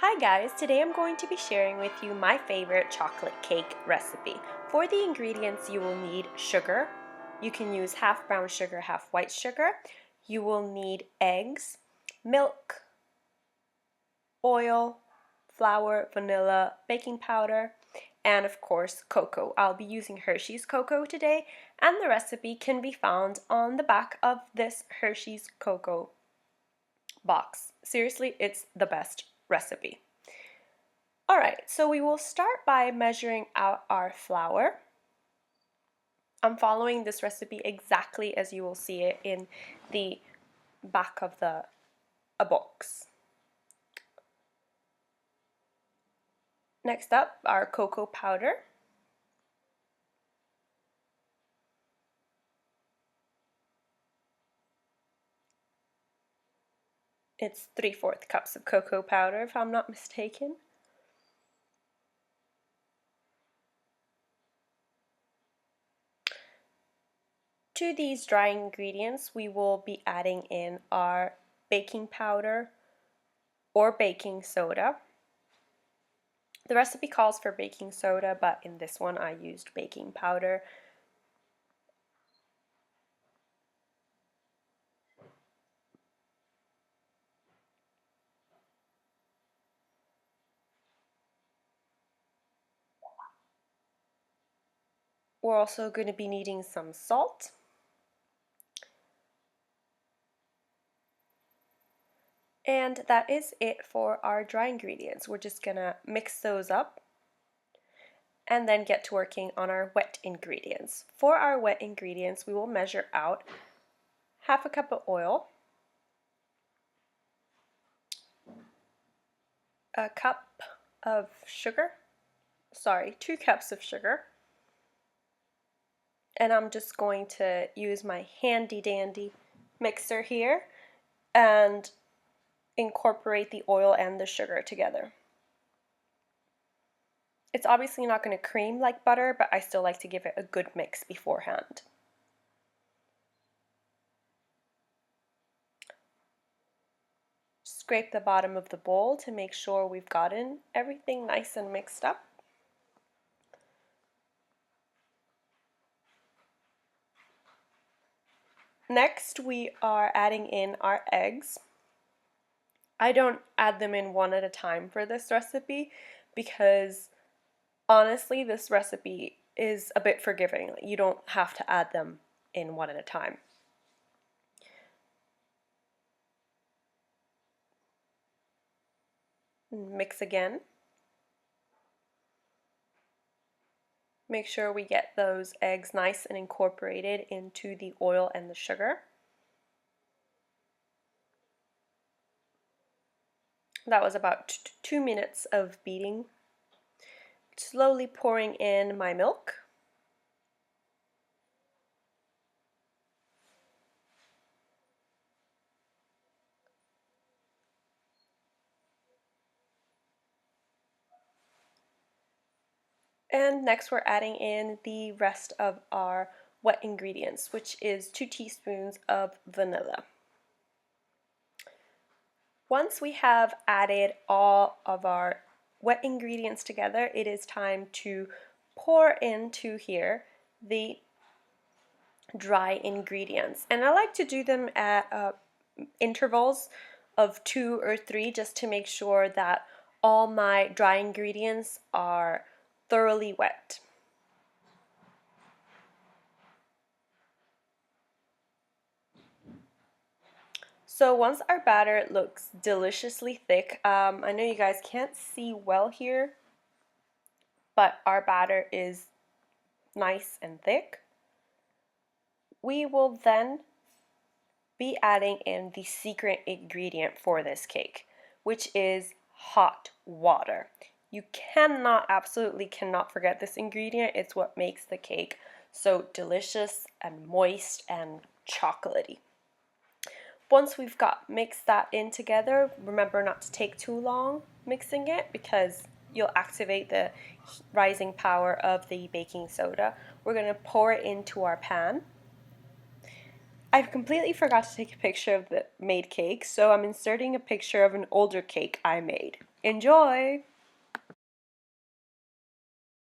Hi guys, today I'm going to be sharing with you my favorite chocolate cake recipe. For the ingredients you will need sugar. You can use half brown sugar, half white sugar. You will need eggs, milk, oil, flour, vanilla, baking powder, and of course cocoa. I'll be using Hershey's cocoa today, and the recipe can be found on the back of this Hershey's cocoa box. Seriously, it's the best recipe. Alright, so we will start by measuring out our flour. I'm following this recipe exactly as you will see it in the back of a box. Next up, our cocoa powder. It's 3/4 cups of cocoa powder, if I'm not mistaken. To these dry ingredients, we will be adding in our baking powder or baking soda. The recipe calls for baking soda, but in this one I used baking powder. We're also going to be needing some salt. And that is it for our dry ingredients. We're just gonna mix those up and then get to working on our wet ingredients. For our wet ingredients, we will measure out half a cup of oil, a cup of sugar, 2 cups of sugar, and I'm just going to use my handy dandy mixer here and incorporate the oil and the sugar together. It's obviously not going to cream like butter, but I still like to give it a good mix beforehand. Scrape the bottom of the bowl to make sure we've gotten everything nice and mixed up. Next, we are adding in our eggs. I don't add them in one at a time for this recipe because honestly, this recipe is a bit forgiving. You don't have to add them in one at a time. Mix again. Make sure we get those eggs nice and incorporated into the oil and the sugar. That was about 2 minutes of beating. Slowly pouring in my milk. And next we're adding in the rest of our wet ingredients, which is 2 teaspoons of vanilla. Once we have added all of our wet ingredients together, it is time to pour into here the dry ingredients. And I like to do them at intervals of 2 or 3 just to make sure that all my dry ingredients are thoroughly wet. So once our batter looks deliciously thick, I know you guys can't see well here, but our batter is nice and thick. We will then be adding in the secret ingredient for this cake, which is hot water. You absolutely cannot forget this ingredient. It's what makes the cake so delicious and moist and chocolatey. Once we've mixed that in together, remember not to take too long mixing it because you'll activate the rising power of the baking soda. We're going to pour it into our pan. I've completely forgot to take a picture of the made cake, so I'm inserting a picture of an older cake I made. Enjoy!